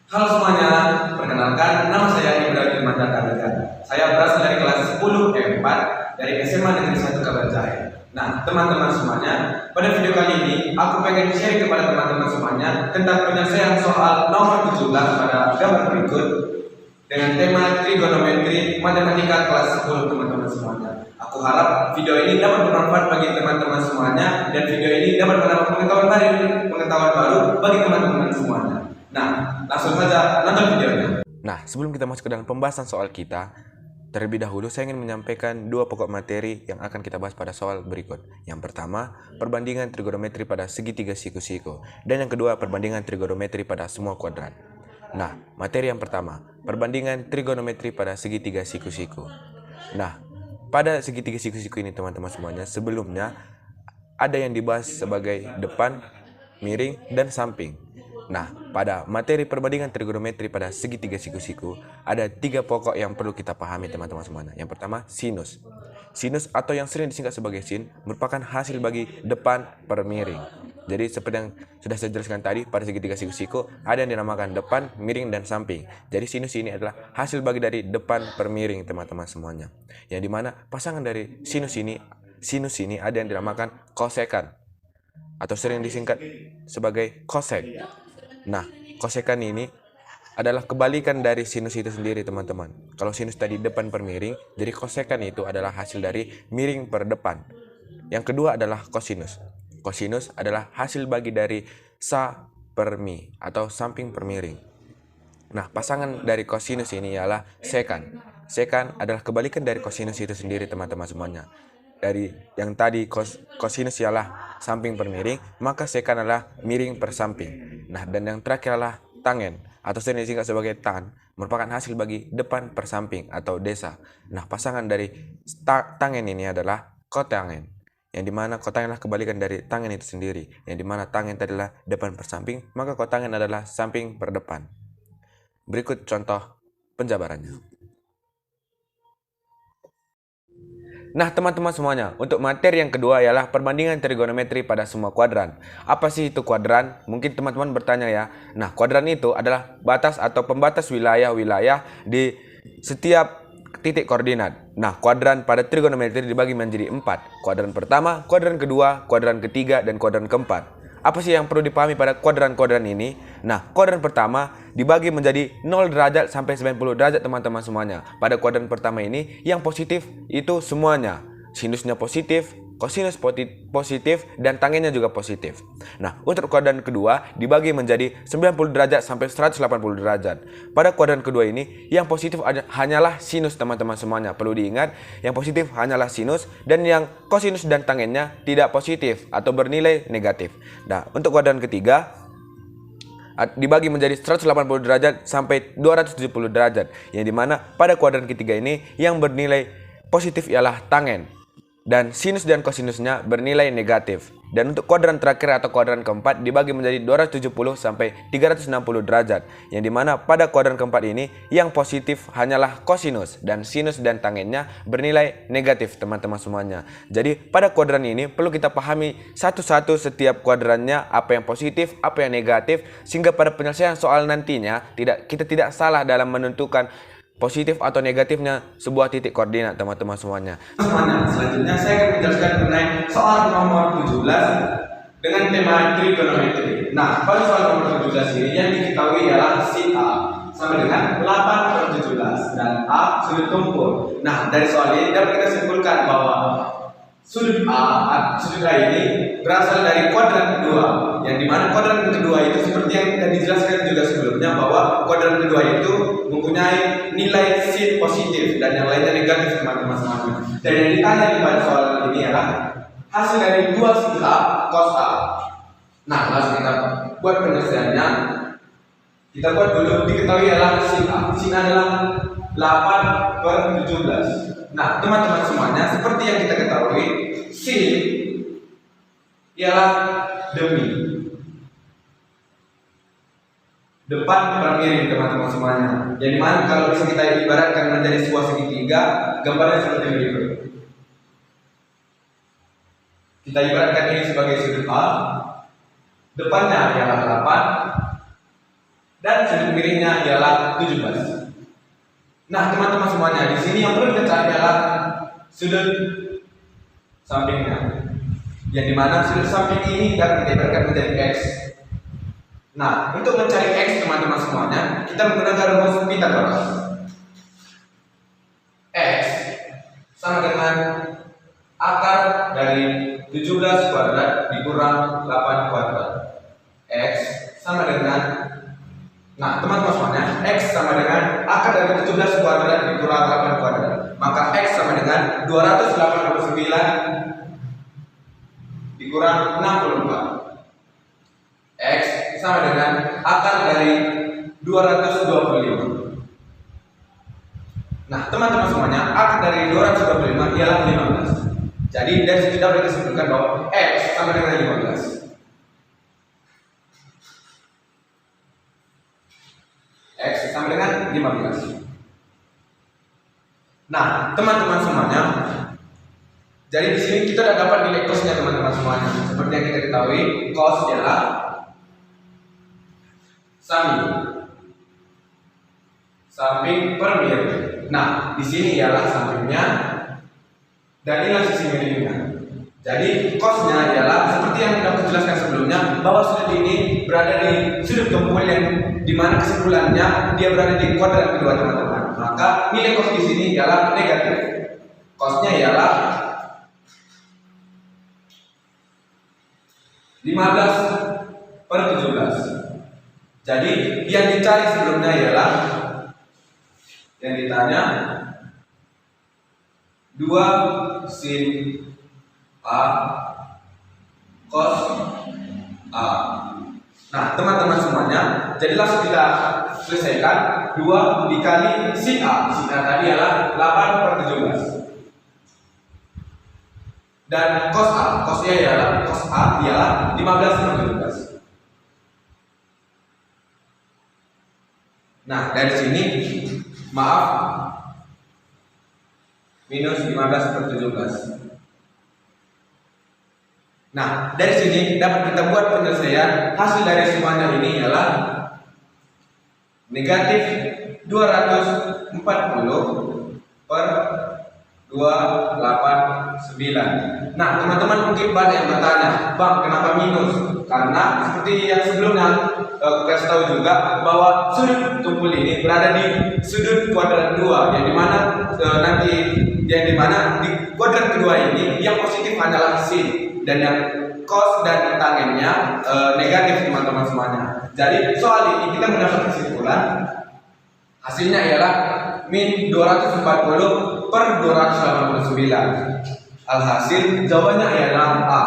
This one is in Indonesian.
Halo semuanya, perkenalkan nama saya Ibrahim Mandakalika. Saya berasal dari kelas 10 E4 dari SMA Negeri 1 Kabanjai. Nah, teman-teman semuanya, pada video kali ini aku pengen share kepada teman-teman semuanya tentang penyelesaian soal nomor 17 pada gambar berikut dengan tema trigonometri matematika kelas 10 teman-teman semuanya. Aku harap video ini dapat bermanfaat bagi teman-teman semuanya dan video ini dapat menambah pengetahuan baru bagi teman-teman semuanya. Nah, langsung saja nonton videonya. Nah, sebelum kita masuk ke dalam pembahasan soal kita, terlebih dahulu saya ingin menyampaikan dua pokok materi yang akan kita bahas pada soal berikut. Yang pertama, perbandingan trigonometri pada segitiga siku-siku. Dan yang kedua, perbandingan trigonometri pada semua kuadran. Nah, materi yang pertama, perbandingan trigonometri pada segitiga siku-siku. Nah, pada segitiga siku-siku ini teman-teman semuanya, sebelumnya ada yang dibahas sebagai depan, miring, dan samping. Nah, pada materi perbandingan trigonometri pada segitiga siku-siku, ada tiga pokok yang perlu kita pahami teman-teman semuanya. Yang pertama, sinus. Sinus atau yang sering disingkat sebagai sin merupakan hasil bagi depan per miring. Jadi seperti yang sudah saya jelaskan tadi, pada segitiga siku-siku ada yang dinamakan depan, miring, dan samping. Jadi sinus ini adalah hasil bagi dari depan per miring teman-teman semuanya. Yang dimana pasangan dari sinus ini ada yang dinamakan kosekan atau sering disingkat sebagai kosek. Nah, kosekan ini adalah kebalikan dari sinus itu sendiri teman-teman. Kalau sinus tadi depan per miring, jadi kosekan itu adalah hasil dari miring per depan. Yang kedua adalah kosinus. Kosinus adalah hasil bagi dari sa per mi atau samping per miring. Nah, pasangan dari kosinus ini ialah sekan. Sekan adalah kebalikan dari kosinus itu sendiri teman-teman semuanya. Dari yang tadi kosinus ialah samping per miring, maka sekan adalah miring per samping. Nah, dan yang terakhir adalah tangen atau sering disingkat sebagai tan, merupakan hasil bagi depan per samping atau desa. Nah, pasangan dari tangen ini adalah kotangen, yang dimana kotangen adalah kebalikan dari tangen itu sendiri, yang dimana tangen adalah depan per samping, maka kotangen adalah samping per depan. Berikut contoh penjabarannya. Nah, teman-teman semuanya, untuk materi yang kedua ialah perbandingan trigonometri pada semua kuadran. Apa sih itu kuadran? Mungkin teman-teman bertanya ya. Nah, kuadran itu adalah batas atau pembatas wilayah-wilayah di setiap titik koordinat. Nah, kuadran pada trigonometri dibagi menjadi 4. Kuadran pertama, kuadran kedua, kuadran ketiga, dan kuadran keempat. Apa sih yang perlu dipahami pada kuadran-kuadran ini? Nah, kuadran pertama dibagi menjadi 0 derajat sampai 90 derajat teman-teman semuanya. Pada kuadran pertama ini, yang positif itu semuanya. Sinusnya positif, kosinus positif, dan tangennya juga positif. Nah, untuk kuadran kedua dibagi menjadi 90 derajat sampai 180 derajat. Pada kuadran kedua ini, yang positif hanyalah sinus teman-teman semuanya. Perlu diingat, yang positif hanyalah sinus dan yang kosinus dan tangennya tidak positif atau bernilai negatif. Nah, untuk kuadran ketiga dibagi menjadi 180 derajat sampai 270 derajat. Yang dimana pada kuadran ketiga ini yang bernilai positif ialah tangen dan sinus dan kosinusnya bernilai negatif. Dan untuk kuadran terakhir atau kuadran keempat dibagi menjadi 270 sampai 360 derajat. Yang dimana pada kuadran keempat ini yang positif hanyalah kosinus dan sinus dan tangennya bernilai negatif teman-teman semuanya. Jadi pada kuadran ini perlu kita pahami satu-satu setiap kuadrannya, apa yang positif, apa yang negatif, sehingga pada penyelesaian soal nantinya kita tidak salah dalam menentukan positif atau negatifnya sebuah titik koordinat teman-teman semuanya. Selanjutnya saya akan menjelaskan mengenai soal nomor 17 dengan tema trigonometri. Nah, pada soal nomor 17 ini yang diketahui ialah sin A sama dengan 8/17 dan A sudut tumpul. Nah, dari soal ini dapat kita simpulkan bahwa sudut A ini berasal dari kuadran kedua, yang dimana kuadran kedua itu seperti yang kita dijelaskan juga sebelumnya bahwa kuadran kedua itu mempunyai nilai sin positif dan yang lainnya negatif teman-teman semuanya. Dan yang ditanya di pada soal ini adalah hasil dari 2 sin A cos A. Nah, langsung kita buat penyelesaiannya. Kita buat dulu, diketahui adalah sin A. Sin A adalah 8/17. Nah, teman-teman semuanya, seperti yang kita ketahui, sin ialah demi depan per miring teman-teman semuanya. Yang dimana kalau bisa kita ibaratkan menjadi sebuah segitiga, gambarnya seperti berikut. Kita ibaratkan ini sebagai sudut A, depannya ialah 8, dan sudut miringnya ialah 17. Nah, teman-teman semuanya, di sini yang perlu kita cari adalah sudut sampingnya. Yang dimana sudut samping ini dapat diibaratkan menjadi X. Nah, untuk mencari X teman-teman semuanya, kita menggunakan rumus Pythagoras. X sama dengan akar dari 17 kuadrat dikurang 8 kuadrat. X sama dengan, nah teman-teman semuanya, X sama dengan akar dari 17 kuadrat dikurang 8 kuadrat. Maka X sama dengan 289 dikurang 64. X sama dengan akar dari 225. Nah, teman-teman semuanya, akar dari 225 ialah 15. Jadi dari situ dapat kita simpulkan bahwa X sama dengan 15. X sama dengan 15. Nah, teman-teman semuanya, jadi di sini kita sudah dapat nilai cosnya teman-teman semuanya. Seperti yang kita ketahui, cos ialah samping per miring. Nah, di sini ialah sampingnya dan inilah sisi miringnya. Jadi cosnya ialah seperti yang sudah aku jelaskan sebelumnya, bahwa sudut ini berada di sudut tumpul yang dimana kesimpulannya dia berada di kuadrat kedua teman-teman. Maka nilai cos di sini ialah negatif. Cosnya ialah 15/17. Jadi yang dicari sebelumnya ialah, yang ditanya 2 sin A cos A. Nah, teman-teman semuanya, jadi langsung kita selesaikan. 2 dikali sin A. Sin A tadi adalah 8/17. Dan cos A, cos A ialah 15/17. Nah, dari sini maaf, minus 15/17. Nah, dari sini dapat kita buat penyelesaian. Hasil dari semuanya ini ialah negatif 240/289. Nah, teman-teman mungkin banyak yang bertanya, Bang, kenapa minus? Karena seperti yang sebelumnya aku kasih tahu juga bahwa sudut tumpul ini berada di sudut kuadrat 2, yang dimana di kuadrat kedua ini yang positif adalah sin dan yang cos dan tangennya negatif teman-teman semuanya. Jadi soal ini kita mendapat kesimpulan hasilnya ialah min 240/289. Alhasil jawabannya ialah A.